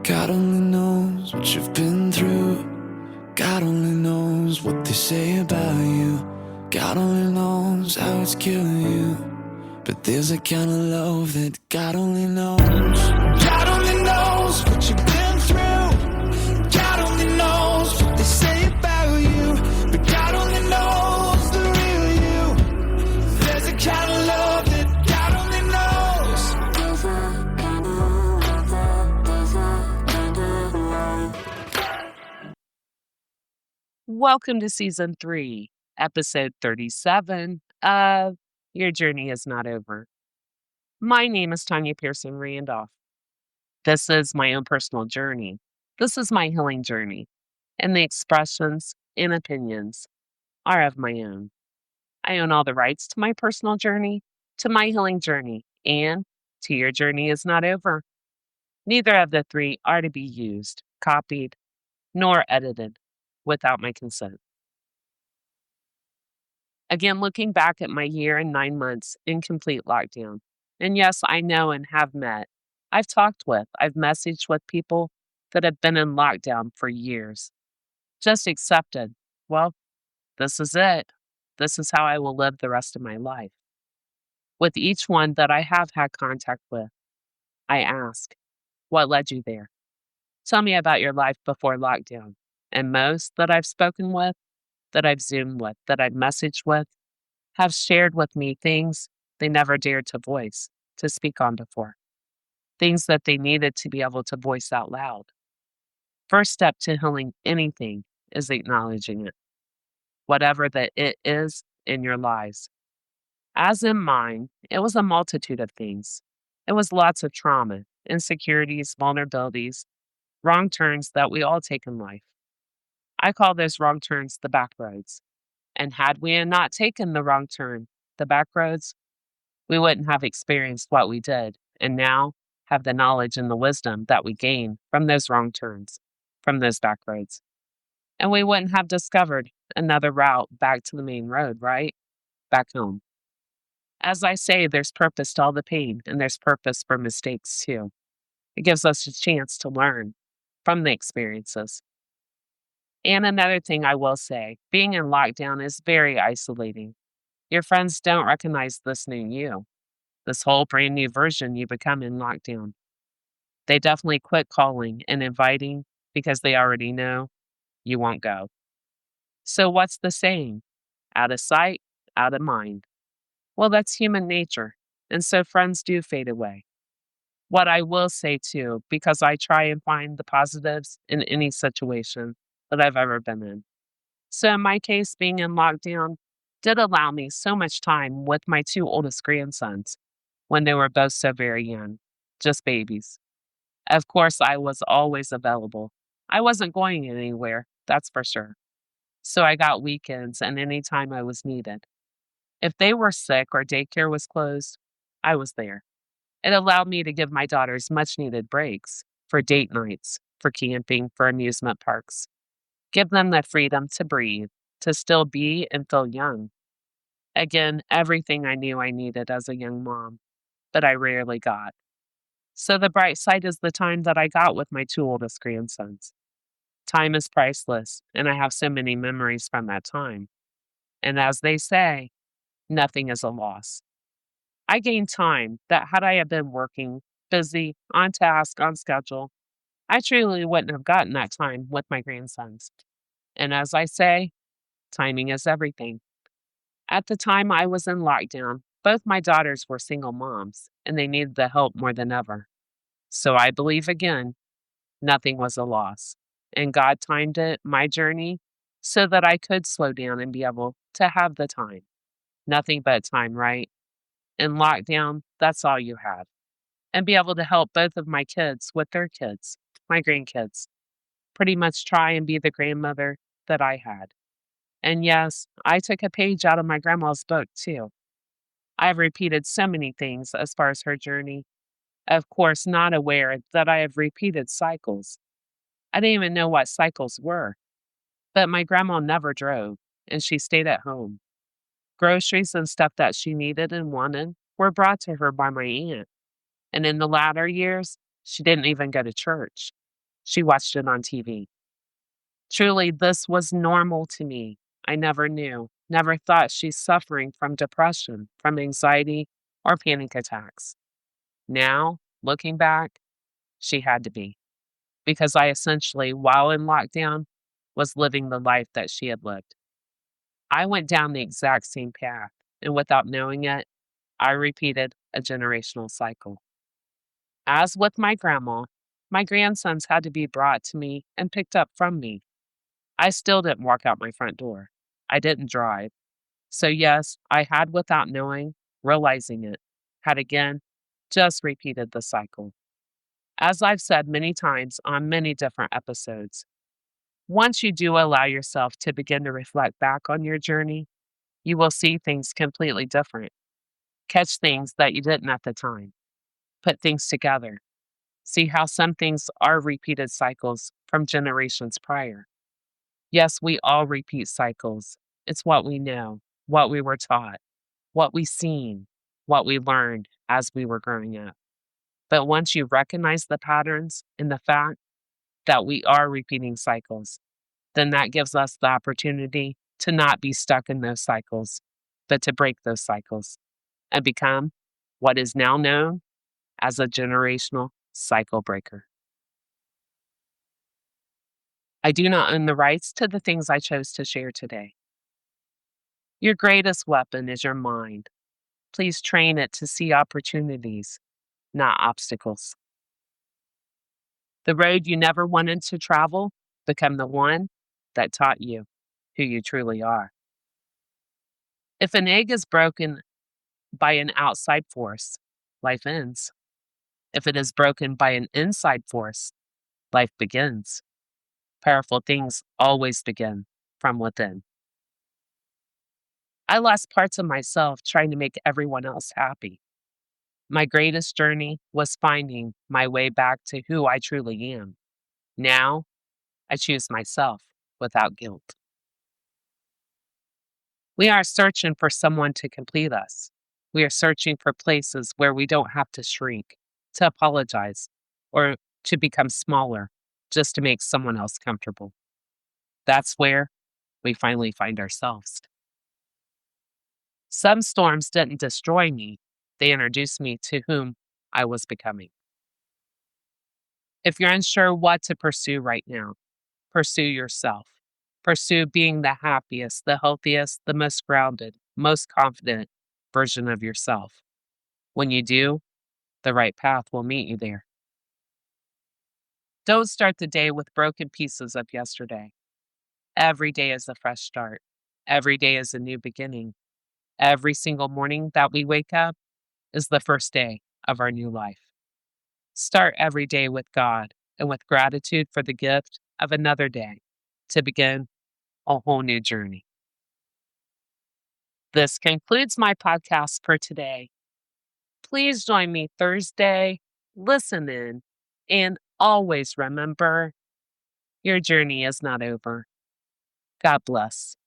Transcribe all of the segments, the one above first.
God only knows what you've been through. God only knows what they say about you. God only knows how it's killing you. But there's a kind of love that God only knows. God only knows what you've been through. God only knows what they say about you. But God only knows the real you. There's a kind of love that God only knows. Welcome to Season 3, Episode 37 of Your Journey Is Not Over. My name is Tanya Pearson Randolph. This is my own personal journey. This is my healing journey, and the expressions and opinions are of my own. I own all the rights to my personal journey, to my healing journey, and to Your Journey Is Not Over. Neither of the three are to be used, copied, nor edited without my consent. Again, looking back at my year and 9 months in complete lockdown. And yes, I know and have met. I've talked with, I've messaged with people that have been in lockdown for years. Just accepted, well, this is it. This is how I will live the rest of my life. With each one that I have had contact with, I ask, what led you there? Tell me about your life before lockdown. And most that I've spoken with, that I've Zoomed with, that I've messaged with, have shared with me things they never dared to voice, to speak on before, things that they needed to be able to voice out loud. First step to healing anything is acknowledging it, whatever that it is in your lives. As in mine, it was a multitude of things. It was lots of trauma, insecurities, vulnerabilities, wrong turns that we all take in life. I call those wrong turns the back roads. And had we not taken the wrong turn, the back roads, we wouldn't have experienced what we did, and now have the knowledge and the wisdom that we gained from those wrong turns, from those back roads. And we wouldn't have discovered another route back to the main road, right? Back home. As I say, there's purpose to all the pain, and there's purpose for mistakes too. It gives us a chance to learn from the experiences. And another thing I will say, being in lockdown is very isolating. Your friends don't recognize this new you, this whole brand new version you become in lockdown. They definitely quit calling and inviting because they already know you won't go. So what's the saying? Out of sight, out of mind. Well, that's human nature. And so friends do fade away. What I will say too, because I try and find the positives in any situation that I've ever been in. So in my case, being in lockdown did allow me so much time with my two oldest grandsons when they were both so very young, just babies. Of course, I was always available. I wasn't going anywhere, that's for sure. So I got weekends and any time I was needed. If they were sick or daycare was closed, I was there. It allowed me to give my daughters much needed breaks for date nights, for camping, for amusement parks. Give them the freedom to breathe, to still be and feel young. Again, everything I knew I needed as a young mom, but I rarely got. So the bright side is the time that I got with my two oldest grandsons. Time is priceless, and I have so many memories from that time. And as they say, nothing is a loss. I gained time that had I have been working, busy, on task, on schedule, I truly wouldn't have gotten that time with my grandsons. And as I say, timing is everything. At the time I was in lockdown, both my daughters were single moms, and they needed the help more than ever. So I believe again, nothing was a loss. And God timed it, my journey, so that I could slow down and be able to have the time. Nothing but time, right? In lockdown, that's all you have. And be able to help both of my kids with their kids, my grandkids. Pretty much try and be the grandmother that I had. And yes, I took a page out of my grandma's book too. I've repeated so many things as far as her journey. Of course, not aware that I have repeated cycles. I didn't even know what cycles were. But my grandma never drove, and she stayed at home. Groceries and stuff that she needed and wanted were brought to her by my aunt. And in the latter years, she didn't even go to church. she watched it on TV. Truly, this was normal to me. I never knew, never thought she's suffering from depression, from anxiety, or panic attacks. Now, looking back, she had to be, because I essentially, while in lockdown, was living the life that she had lived. I went down the exact same path, and without knowing it, I repeated a generational cycle. As with my grandma, my grandsons had to be brought to me and picked up from me. I still didn't walk out my front door. I didn't drive. So, yes, I had, without knowing, realizing it, had again just repeated the cycle. As I've said many times on many different episodes, once you do allow yourself to begin to reflect back on your journey, you will see things completely different. Catch things that you didn't at the time. Put things together. See how some things are repeated cycles from generations prior. Yes, we all repeat cycles. It's what we know, what we were taught, what we seen, what we learned as we were growing up. But once you recognize the patterns and the fact that we are repeating cycles, then that gives us the opportunity to not be stuck in those cycles, but to break those cycles and become what is now known as a generational cycle breaker. I do not own the rights to the things I chose to share today. Your greatest weapon is your mind. Please train it to see opportunities, not obstacles. The road you never wanted to travel become the one that taught you who you truly are. If an egg is broken by an outside force, life ends. If it is broken by an inside force, life begins. Powerful things always begin from within. I lost parts of myself trying to make everyone else happy. My greatest journey was finding my way back to who I truly am. Now, I choose myself without guilt. We are searching for someone to complete us. We are searching for places where we don't have to shrink, to apologize, or to become smaller just to make someone else comfortable. That's where we finally find ourselves. Some storms didn't destroy me, they introduced me to whom I was becoming. If you're unsure what to pursue right now, pursue yourself. Pursue being the happiest, the healthiest, the most grounded, most confident version of yourself. When you do, the right path will meet you there. Don't start the day with broken pieces of yesterday. Every day is a fresh start. Every day is a new beginning. Every single morning that we wake up is the first day of our new life. Start every day with God and with gratitude for the gift of another day to begin a whole new journey. This concludes my podcast for today. Please join me Thursday, listen in, and always remember your journey is not over. God bless.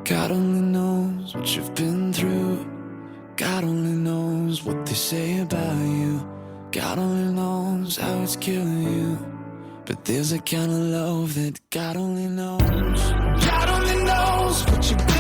God only knows what you've been through. God only knows what they say about you. God only knows how it's killing you. But there's a kind of love that God only knows. God only knows what you've been